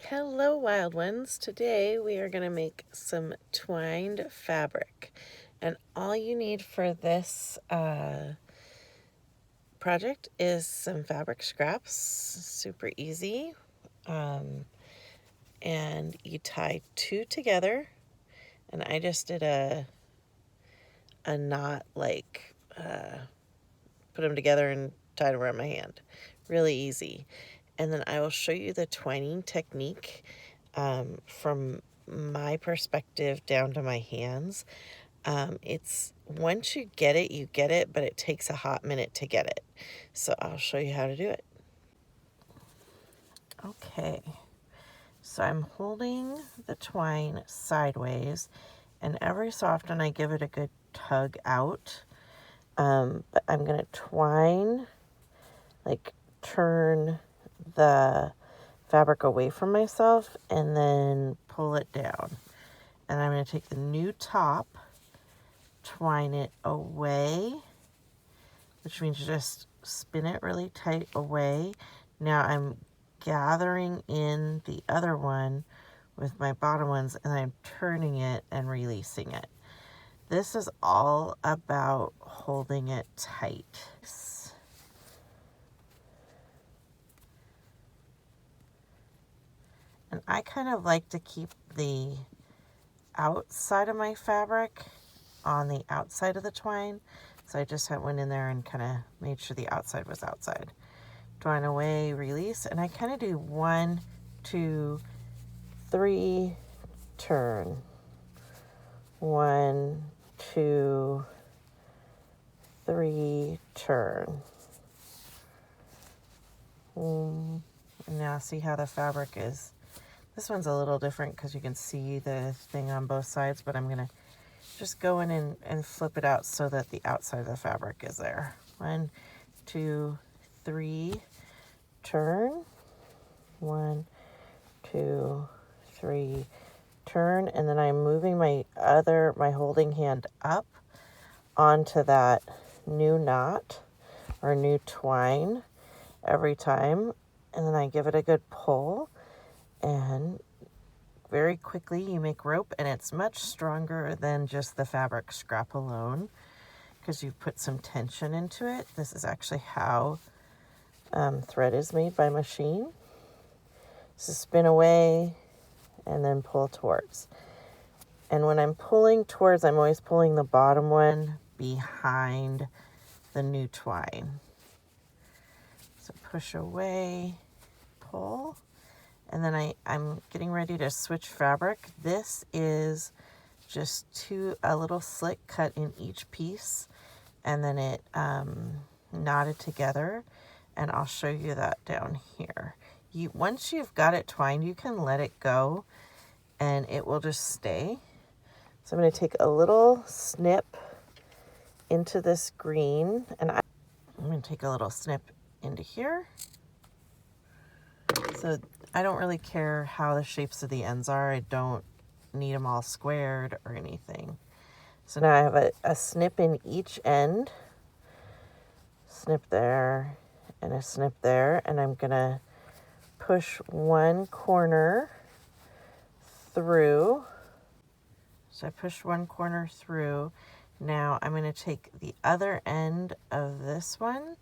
Hello, wild ones. Today we are going to make some twined fabric. And all you need for this project is some fabric scraps. Super easy. And you tie two together. And I just did a knot, like put them together and tied around my hand. Really easy. And then I will show you the twining technique from my perspective down to my hands. It's once you get it, but it takes a hot minute to get it. So I'll show you how to do it. Okay, so I'm holding the twine sideways, and every so often I give it a good tug out. But I'm gonna twine, like turn the fabric away from myself and then pull it down. And I'm going to take the new top, twine it away, which means you just spin it really tight away. Now I'm gathering in the other one with my bottom ones, and I'm turning it and releasing it. This is all about holding it tight. And I kind of like to keep the outside of my fabric on the outside of the twine. So I just went in there and kind of made sure the outside was outside. Twine away, release, and I kind of do 1, 2, 3, turn. 1, 2, 3, turn. And now see how the fabric is. This one's a little different because you can see the thing on both sides, but I'm going to just go in and flip it out so that the outside of the fabric is there. 1, 2, 3, turn. 1, 2, 3, turn. And then I'm moving my holding hand up onto that new knot or new twine every time. And then I give it a good pull. And very quickly you make rope, and it's much stronger than just the fabric scrap alone because you put some tension into it. This is actually how thread is made by machine. So spin away and then pull towards. And when I'm pulling towards, I'm always pulling the bottom one behind the new twine. So push away, pull. And then I'm getting ready to switch fabric. This is just a little slit cut in each piece, and then it knotted together, and I'll show you that down here. Once you've got it twined, you can let it go, and it will just stay. So I'm going to take a little snip into this green, and I'm going to take a little snip into here. So I don't really care how the shapes of the ends are. I don't need them all squared or anything. So now I have a snip in each end. Snip there and a snip there. And I'm going to push one corner through. So I pushed one corner through. Now I'm going to take the other end of this one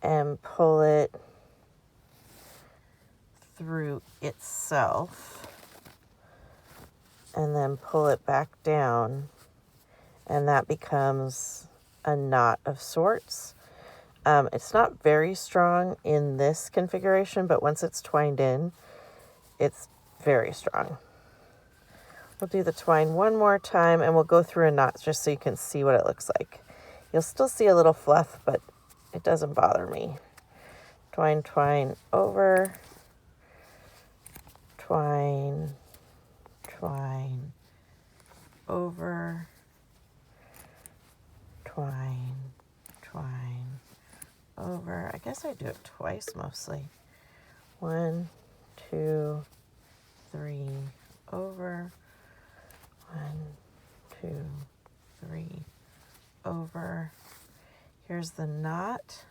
and pull it through itself, and then pull it back down, and that becomes a knot of sorts. It's not very strong in this configuration, but once it's twined in, it's very strong. We'll do the twine one more time, and we'll go through a knot just so you can see what it looks like. You'll still see a little fluff, but it doesn't bother me. Twine, twine, over, twine, twine, over, twine, twine, over. I guess I do it twice mostly. 1, 2, 3, over. 1, 2, 3, over. Here's the knot.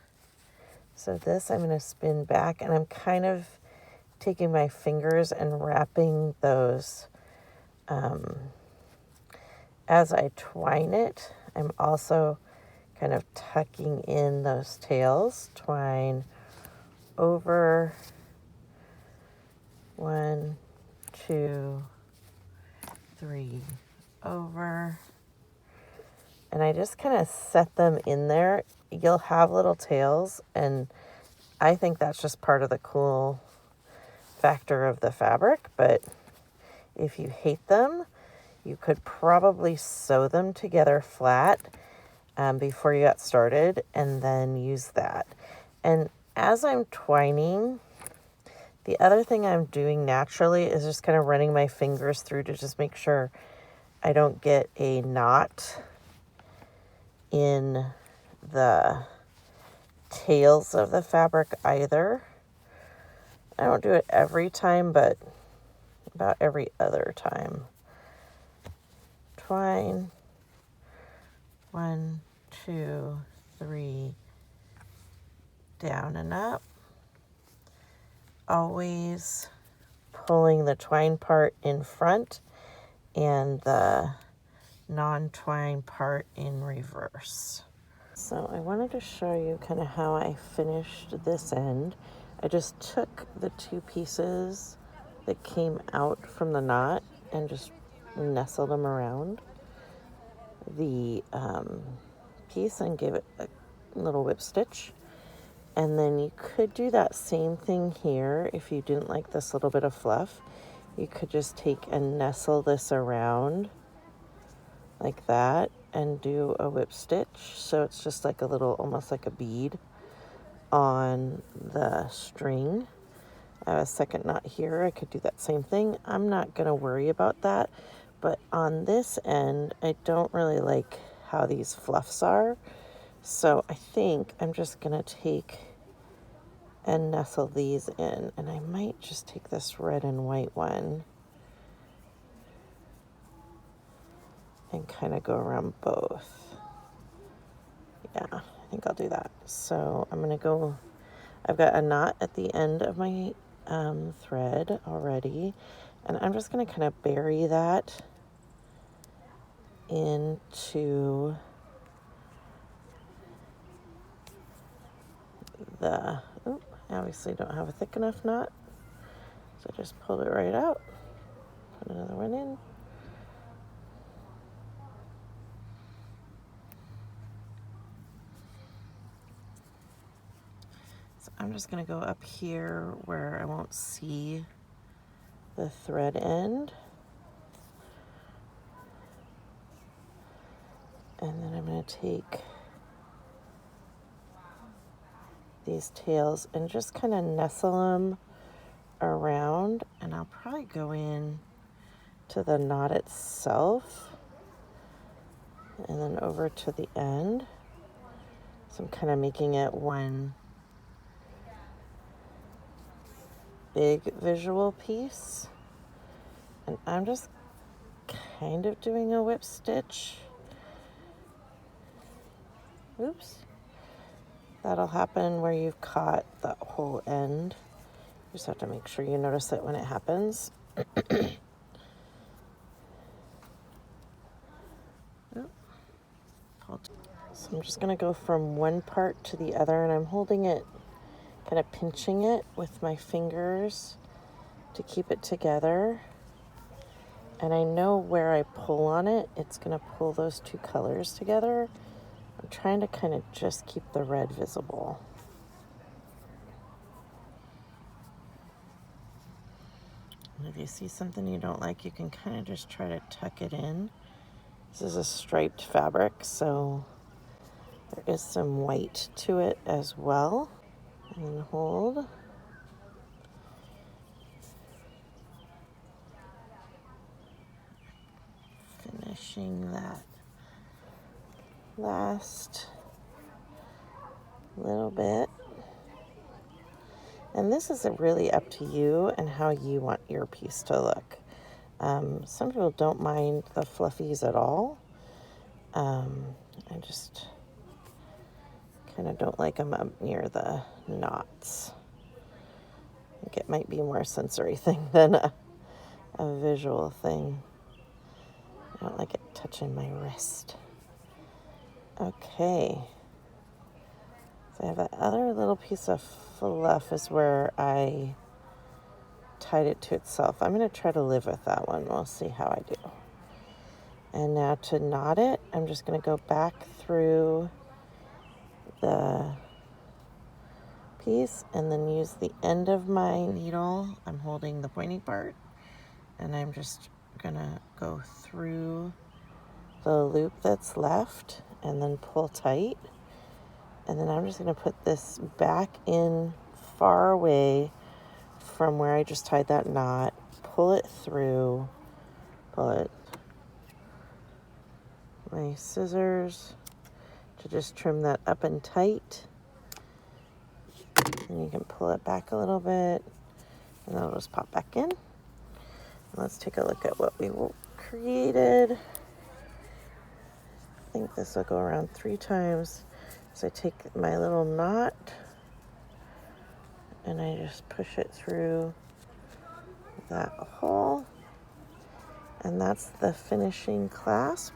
So this I'm going to spin back, and I'm kind of taking my fingers and wrapping those as I twine it. I'm also kind of tucking in those tails. Twine over, 1, 2, 3, over, and I just kind of set them in there. You'll have little tails, and I think that's just part of the cool factor of the fabric, but if you hate them, you could probably sew them together flat before you got started and then use that. And as I'm twining, the other thing I'm doing naturally is just kind of running my fingers through to just make sure I don't get a knot in the tails of the fabric either. I don't do it every time, but about every other time. Twine, 1, 2, 3, down and up. Always pulling the twine part in front and the non-twine part in reverse. So I wanted to show you kind of how I finished this end. I just took the 2 pieces that came out from the knot and just nestled them around the piece and gave it a little whip stitch. And then you could do that same thing here if you didn't like this little bit of fluff. You could just take and nestle this around like that and do a whip stitch. So it's just like a little, almost like a bead on the string. I have a second knot here. I could do that same thing. I'm not going to worry about that. But on this end, I don't really like how these fluffs are. So I think I'm just going to take and nestle these in. And I might just take this red and white one and kind of go around both. Yeah, I think I'll do that. So I'm going to go, I've got a knot at the end of my thread already. And I'm just going to kind of bury that into the, I obviously don't have a thick enough knot, so I just pulled it right out, put another one in. So I'm just going to go up here where I won't see the thread end. And then I'm going to take these tails and just kind of nestle them around, and I'll probably go in to the knot itself and then over to the end. So I'm kind of making it one big visual piece, and I'm just kind of doing a whip stitch. Oops. That'll happen where you've caught the whole end. You just have to make sure you notice it when it happens. So I'm just going to go from one part to the other, and I'm holding it, kind of pinching it with my fingers to keep it together. And I know where I pull on it, it's going to pull those 2 colors together. I'm trying to kind of just keep the red visible. And if you see something you don't like, you can kind of just try to tuck it in. This is a striped fabric, so there is some white to it as well. And hold. Finishing that last little bit. And this is really up to you and how you want your piece to look. Some people don't mind the fluffies at all. I just kind of don't like them up near the knots. think it might be more a sensory thing than a visual thing. I don't like it touching my wrist. Okay. So I have that other little piece of fluff is where I tied it to itself. I'm going to try to live with that one. We'll see how I do. And now to knot it, I'm just going to go back through the piece and then use the end of my needle. I'm holding the pointy part, and I'm just going to go through the loop that's left and then pull tight. And then I'm just going to put this back in far away from where I just tied that knot, pull it through, pull it, my scissors to just trim that up and tight. And you can pull it back a little bit, and that'll just pop back in. And let's take a look at what we created. I think this will go around 3 times. So I take my little knot and I just push it through that hole. And that's the finishing clasp.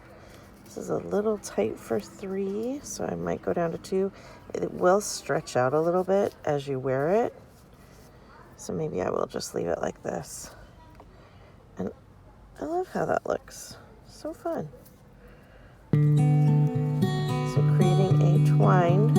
This is a little tight for 3, so I might go down to 2. It will stretch out a little bit as you wear it. So maybe I will just leave it like this. And I love how that looks. So fun. So creating a twine